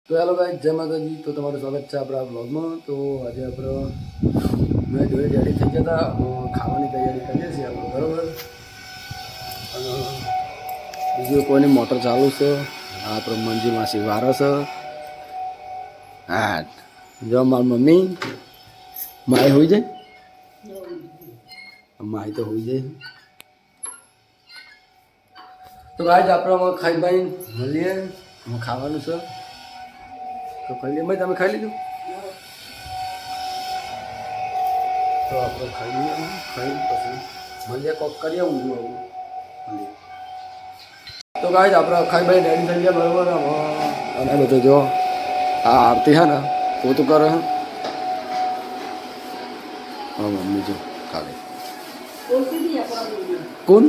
તો hello guys, જય માતાજી. તો તમારું સ્વાગત છે આપણા બ્લોગમાં. તો આજે આપણે મેં જોડે રેડી થઈ ગયા હતા, ખાવાની તૈયારી કરીએ છીએ આપણે, બરાબર. અને બીજું કોઈની મોટર ચાલુ છે, આપણે મંજી માસી વારો છે. હા, જો મારી મમ્મી માય હોઈ જાય, માય તો હોઈ જાય. તો ગાઈસ આપણે ખાઈ ભાઈ મળીએ, ખાવાનું છે તો ખાઈ લઈએ. ભાઈ તમે ખાઈ લીધું? તો આપણે ખાઈ લઈએ, ખાઈ પછી મળીએ, કોક કરીએ ઊંધું આવું. તો ગાઈસ આપણે ખાઈ ભાઈ રેડી થઈ ગયા, બરાબર. અને બધું જો આ આરતી હે ને પોતું કરે હે. હા મમ્મી જો ખાલી કોણ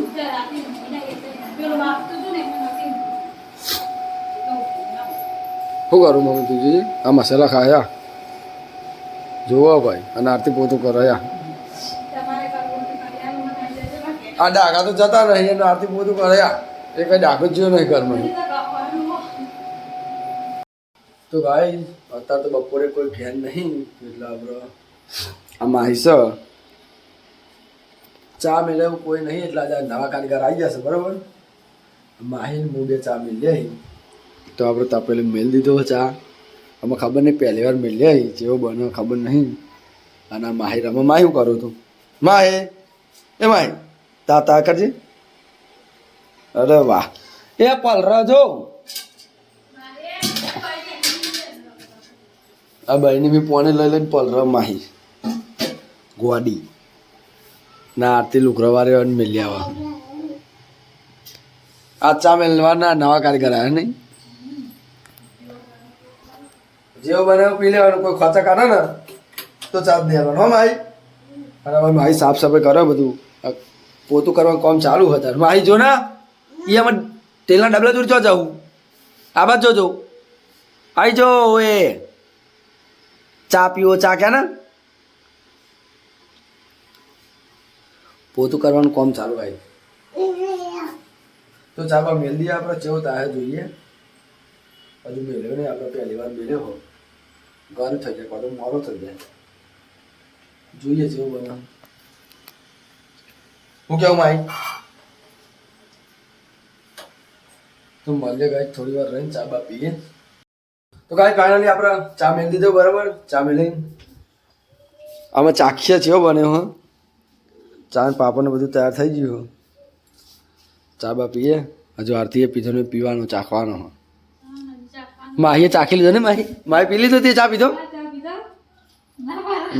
શું કરું મમ્મી તું? આ મસાલા ખાયા જોવો ભાઈ, અને આરતી પોતું કરાયા. આ ડાઘા તો જતા નહીં અને આરતી પોતું કરાયા, એ કઈ ડાઘો જ નહીં ઘરમાં. તો ભાઈ અત્યારે તો બપોરે કોઈ ઘેર નહીં, એટલે આપણે આ માહિસ ચા મેળે કોઈ નહીં, એટલે આજે નવા કારીગર આવી જશે, બરાબર. માહીને મૂડે ચા મેળ લે તો આપણે તપેલી મેળ દીધો ચા. અમે ખબર નહીં પહેલી વાર મેળ લે જેવો બને ખબર નહીં. અને માહી રમે. માહી શું કરું તું? માહે એ માહી તા કરજે. અરે વાહ, એ પલરા જો આ બહેની બી પોને લઈ લઈને પલરા માહી ગોડી ના આરતી લુકરવારે મેલ્યા આ ચા મેલવાના નવા કારીગર આવ્યા નહીં. જેવો બને પી લેવાનું, કોઈ ખર્ચા કાઢે ને તો ચા દેવાનું. હા માહી. અને હવે માહી સાફ સફાઈ કરે, બધું પોતું કરવાનું કામ ચાલુ હતા. માહી જો ના એ આમાં તેલના ડબલા જોડી ચો જાઉં, આ બાદ જોજો આવી જો. એ ચા પીવો, ચા ક્યાં ને પોતું કરવાનું કામ ચાલુ આવી. તો ચાલો મેલ દઈએ આપણે, ચેવો તાહે જોઈએ. હજુ મેલ્યો નહીં આપણે, પહેલી વાર મેલ્યો હો, ગરું થઈ જાય, કાં મોરો થઈ જાય. જોઈએ જેવું બને. હું કેવું માઈ? તો મળીએ ગાય થોડી વાર રહીને ચા બા પીએ. તો ગાય ફાઇનલી આપણે ચા મેળ દીધો, બરાબર. ચા મેળવી અમે ચાખીએ છીએ બન્યો હો. ચા પાપડ ને બધું તૈયાર થઈ ગયું. ચા બા પીએ. હજુ આરતીએ પીધો ને પીવાનો, ચાખવાનો. માહીએ ચાખી લીધો ને? માહી પી લીધો? તે ચા પીધો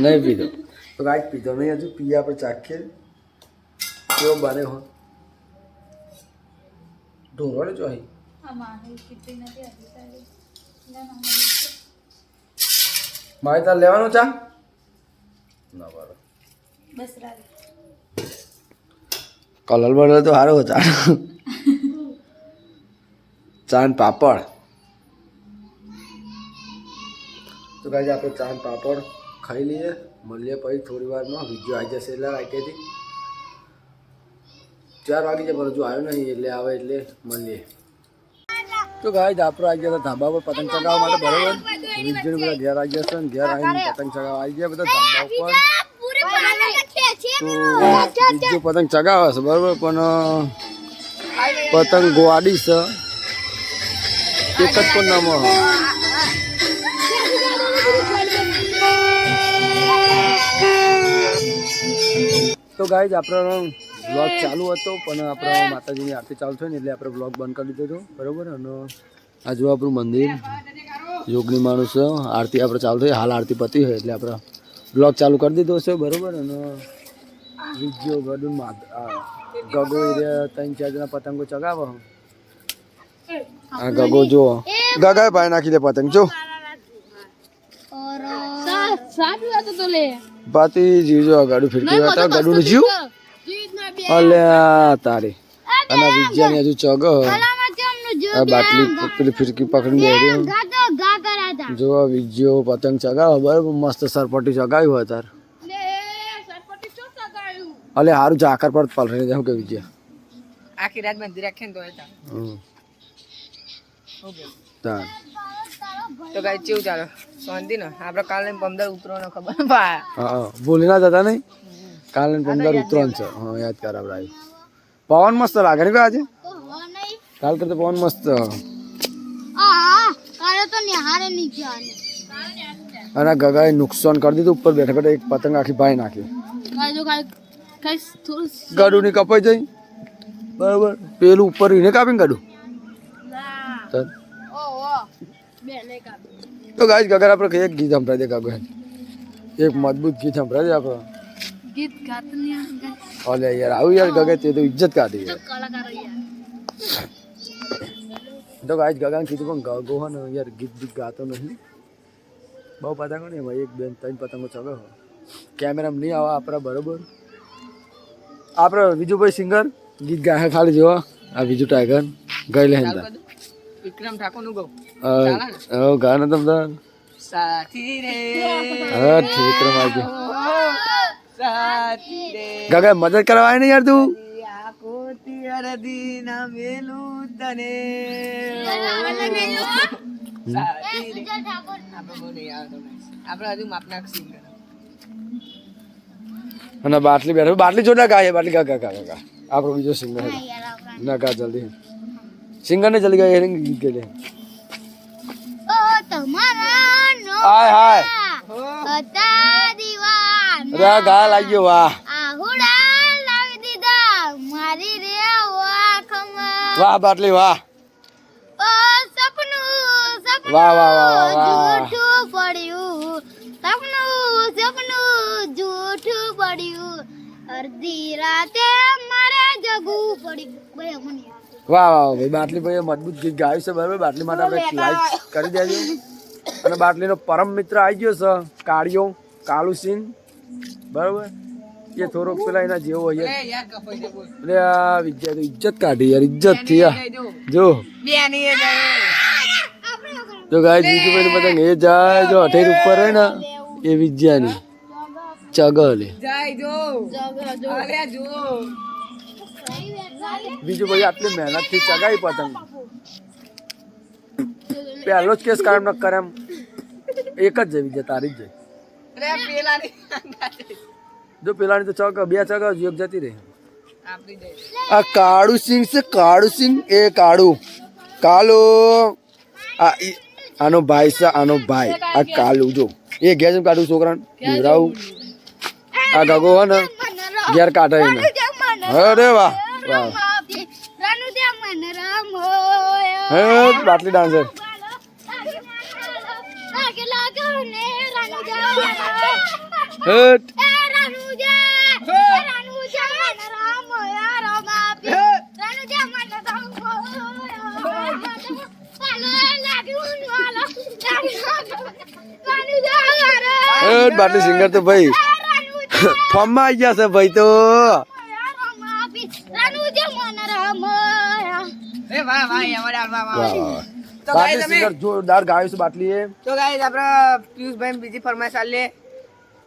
નહીં? પીધો તો કાંઈક પીધો નહીં હજુ. પીએ આપણે, ચાખીએ કેવો બને હો. ઢોરો ને જો અહીં મારે તાર લેવાનો ચા ના બરાબર. કલર બલર તો સારો ચા. ચા ને પાપડ. તો કાંઈ આપણે ચા ને પાપડ ખાઈ લઈએ. મળીએ પછી થોડી વારમાં. વિડીયો આવી જશે એટલે રાઈટેથી 4 વાગી જાય, પણ હજુ આવ્યો નહીં. એટલે આવે એટલે મળીએ. તો ગાઈસ આપણે આવી ગયા ધાબા પર પતંગ ચગાવવા માટે, બરાબર. વિજયને બધા ઘેર આવી ગયા છે, ને ઘેર આવીને પતંગ ચગાવવા આવી ગયા બધા ધાબા ઉપર. તો વિજય પતંગ ચગાવે છે, બરાબર. પણ પતંગ ગોવાડી છે, એક જ કોઈ નામ. તો ગાઈસ આપણો બ્લોગ ચાલુ હતો, પણ આપણે માતાજીની આરતી ચાલુ થઈ ને એટલે આપણે બ્લોગ બંધ કરી દીધો હતો, બરાબર. અને આ જો આપણું મંદિર યોગની માણસ છે. આરતી આપણે ચાલુ થઈ, હાલ આરતી પતી હોય એટલે આપણે બ્લોગ ચાલુ કરી દીધો છે, બરાબર. અને વિડીયો ગડું ગગો 3-4 જણા પતંગો ચગાવો. આ ગગો જો ગગાય ભાઈ નાખી દે પતંગ જો પાતી જીવજો. ગાડું ફિરકી હતા, ગાડું જીવ અલ્યા તારે. અને વિજ્ઞાની હજુ ચગ બાટલી પેલી ફિરકી પકડી દે. જો વિજ્યો પતંગ ચગાવો, બરાબર. મસ્ત સરપટી ચગાવ્યું હોય તાર. અલે હારું ઝાકર પર પલરી જાવ કે વિજય આખી રાત બંધી રાખે ને તો તાર તો ગાય કેવું ચાલે શાંતિ ને આપણે કાલે 15 ઉતરવાનો ખબર ભાઈ હા ભૂલી ના જતા નહીં કાલે 15 ઉતરણ છે હા યાદ કરાવડાય પવન મસ્ત લાગે ને આજે કાલ કરતા પવન મસ્ત અને ગગાએ નુકસાન કરી દીધું ઉપર બેઠા બેઠા એક પતંગ આખી ભાઈ નાખી ગાડું ની કપાઈ જાય બરાબર પેલું ઉપર એને કાપીને ગાડું તો ગાઈસ ગગર આપણે એક ગીત સંભળાય દે ગગર એક મજબૂત ગીત સંભળાય દે આપણે ગીત ગાતું નહીં ઓલે યાર આવું યાર ગગર તે તો ઇજ્જત કાઢી યાર તો ગાઈસ ગગાને કીધું પણ ગગો હે ને યાર ગીત ગીત ગાતો નહીં બહુ પતંગો ને એમાં એક બેન ત્રણ પતંગો ચગે હો કેમેરામાં નહીં આવે આપણા બરોબર આપણે વિજુભાઈ સિંગર ગીત ગાય ખાલી જોવા આ વિજુ ટાઈગર ગઈ લે વિક્રમ ઠાકોર નું ગૌ ગાના તમને સાથી રે હા વિક્રમ આવી સાથી રે ગગા મદદ કરવા આવી ને યાર તું કોતી અરદી ના મેલું તને સાથી રે આપણે બોલે યાર આપણે હજુ માપના સિંગર અને બાટલી બેઠો બાટલી જોડા ગાય બાટલી ગા ગા ગા ગા આપણો બીજો સિંગર ના ગા જલ્દી સિંગર ને જલ્દી ગાય ગીત ગાય લે હાય હાય રા ગા લાગ્યો વાહ વાહ બાટલી વાહ વાહ વાહ વાહ વાહ અડધી રાતે મારે જગવું પડ્યું વાહ વાહ ભાઈ બાટલી ભાઈ મજબૂત ગીત ગાયું છે બરાબર બાટલી માટે આપણે લાઈક કરી દેજો અને બાટલીનો પરમ મિત્ર આવી ગયો છે કાળિયો કાળુસિંહ બરાબર એ થોડોક પેલા એના જેવો હોય એટલે આ વિદ્યા તો ઇજ્જત કાઢી યાર ઇજ્જત થી જો જો ગાય બીજું પતંગ એ જાય જો અઠેર ઉપર હોય ને એ વિદ્યાની ચગલે બીજું ભાઈ આટલી મહેનત થી ચગાવી પતંગ પહેલો જ કેસ કાયમ ન કરે એમ એક જ જવી જાય તારી જ જાય જો પેલાની તો ચગ બે ચગ એક જતી રહી આ કાળુ સિંહ છે કાળુ સિંહ એ કાળુ કાલો આનો ભાઈ છે આનો ભાઈ આ કાલુ જો એ ઘેર જેમ કાઢું છોકરાને પીવડાવું આ ગગો હે ને ઘેર કાઢે એને અરે વાહ વાહ હે બાટલી ડાન્સર બાટલી સિંગર તો ભાઈ ફોર્મ માં આવી ગયા છે ભાઈ તો બાટલી સિંગર જોરદાર ગાયું છે બાટલી એ તો ગાઈસ આપણે પિયુષભાઈ બીજી ફરમાઈશ આલે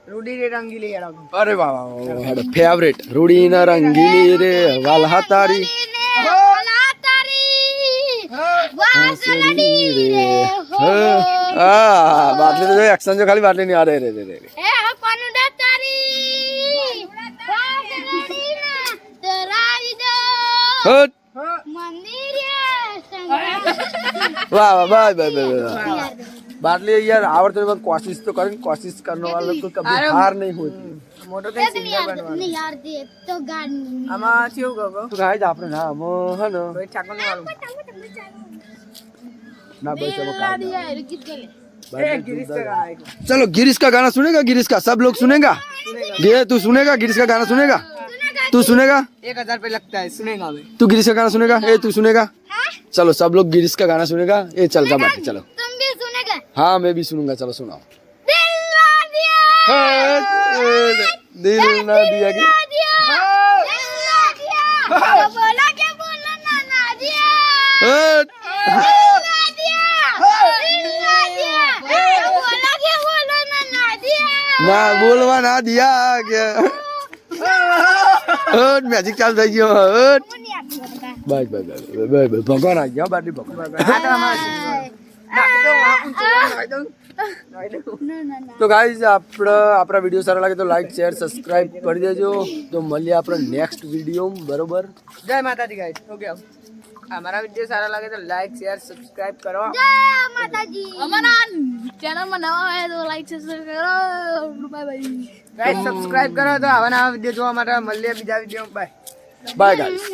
રૂડી રે રંગીલી યાર અરે વાહ વાહ ફેવરેટ રૂડી ના રંગીલી રે વાલહા તારી બાટલી તો એક્શન જો ખાલી બાટલી ની અરે રે રે રે वाह वाह बाय बाय बाय बाटली यार आवड़ते वक्त कोशिश तो करें कोशिश करने वालों को कभी हार नहीं होती મોટો થઈ સિંગર બનવાનો યાર દે તો ગાડી આમાં કેવું ગગો તો ગાઈસ આપણે નામ હે ને કોઈ ઠાકોર નું વાળું ना भाई सब गिरीश का गाना है। चलो गिरीश का गाना सुनेगा गिरीश का सब लोग सुनेगा तू सुनेगा गिरीश का गाना सुनेगा तू सुनेगा 1000 रुपये लगता है सुनेगा मैं तू गिरीश का गाना सुनेगा तू सुनेगा चलो सब लोग गिरीश का गाना सुनेगा चल का बात चलो तुम भी सुनेगा हाँ मैं भी सुनूंगा चलो सुनाओ दिल ना दिया दिल ना दिया बोला क्या बोला ना दिया ना बोलवा ना दिया क्या मैजिक चाल થઈ ગયો બસ બસ બસ બસ ભગવાન આવી ગયા બાટી ભગવાન નાખી દઉં, આ ઊંચું નાખી દઉં. નાખી દઉં. ના ના ના તો ગાઈઝ આપણા વિડીયો સારા લાગે તો લાઈક શેર સબસ્ક્રાઇબ કરી દેજો. તો મળીએ આપણે નેક્સ્ટ વિડીયો બરોબર. જય માતાજી ગાઈસ. ઓકે અમારા વિડીયો સારા લાગે તો લાઈક શેર સબસ્ક્રાઇબ કરો. જય માતાજી અમારા ચેનલમાં નવા હોય તો લાઈક સબસ્ક્રાઇબ કરો બાય બાય ગાઈસ સબસ્ક્રાઇબ કરો તો આવા નવા વિડીયો જોવા માટે મળીએ બીજા વિડીયો. Bye bye guys.